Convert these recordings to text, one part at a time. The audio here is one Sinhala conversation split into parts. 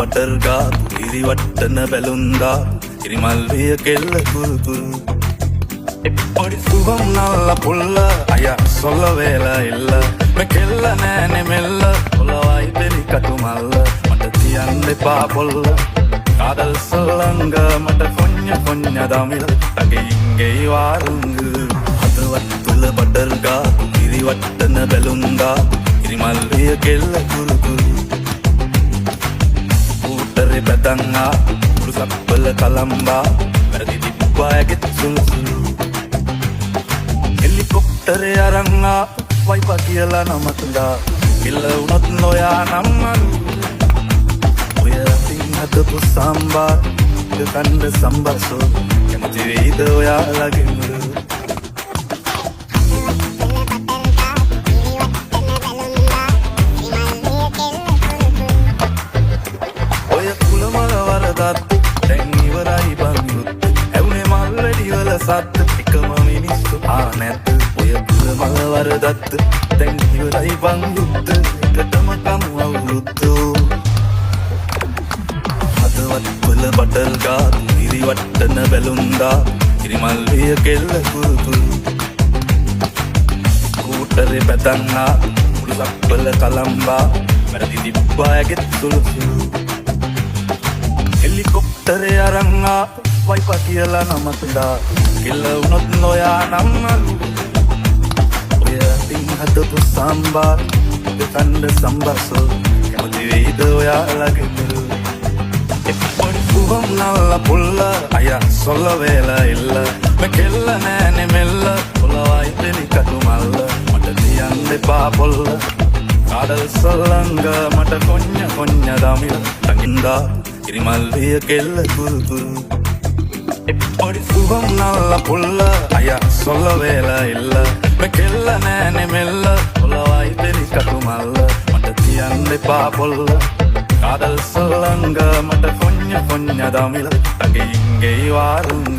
බටර් ගාපු ඉරිවට්ටන බැලුන්දා ඉරිමල්විය කෙල්ල කුරු කුරු පොඩි සුවම් නල්ල පුල්ල අය සොල්ල වේලා ඉල්ල මේ කෙල්ල නෑනේ මෙල්ල පොළවයි පෙලි කටු මල්ල මට තියන්න එපා පොල්ල කාදල් සොල්ලංග මට කොඤ්ඤ කොඤ්ඤ දමිල තගේ ඉංගේ වාරුංග හදවත් තුල බටර් ගාපු ඉරිවට්ටන බැලුන්දා ඉරිමල්විය කෙල්ල කුරු කුරු ඌටරේ බදංගා පුරුසප්පල කලම්බා වැරදි දිප්පායගෙත් සුළු සුළු හෙලිකොප්ටරේ අරංගා වයිපා කියලා නමතුලා කිල්ල වුණොත් නොයා නම්මලු ඔය අතින් හදපු සම්බා කණ්ඩ සම්බසෝ කැමති වෙයිද ඔයාලගේ මුළු දැන් ඉවරයි බං යුත් ඇවුනේ මල් වැඩිවල සත්ත එකම මිනිස්සු ආනැත් ඔය පුල මල වරදත්ත දැන් ඉවරයි බං යුත් එකටම කමු අවුරුද්දු හදවත් පුල බටර් ගාපු ඉරිවට්ටන බැලුන්දා ඉරිමල්විය කෙල්ල කුරු කුරු කූටරේ බැදන්නා පුරුසප්පල කලම්බා වැරදි දිප්පායගෙත් සුළු සුළු හෙලිකොප්ටරේ අරංගා වයිපා කියලා නමතුලා කිල්ල වුණොත් නොයා නම්මලු ඔය අතින් හදපු සම්බා කණ්ඩ සම්බසෝ කැමති වෙයිද ඔයාලගේ මුළු පොඩි සුවම් නල්ල පුල්ල අය සොල්ල වේලා ඉල්ල මේ කෙල්ල නෑනේ මෙල්ල පොළවයි පෙලි කටු මල්ල මට තියන්න එපා පොල්ල කාදල් සොල්ලංග මට කොඤ්ඤ කොඤ්ඤ දමිල තකින්දා ඉරිමල්විය කෙල්ල කුරු කුරු පොඩි සුවම් නල්ල පුල්ල අය සොල්ල වේලා ඉල්ල මේ කෙල්ල නෑනේ මෙල්ල පොළවයි පෙලි කටු මල්ල මට තියන්න එපා පොල්ල කාදල් සොල්ලංග මට කොඤ්ඤ කොඤ්ඤ දමිල තගේ ඉංගේ වාරුංග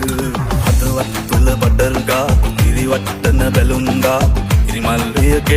හදවත් තුල බටර් ගාපු ඉරිවට්ටන බැලුන්දා ඉරිමල්විය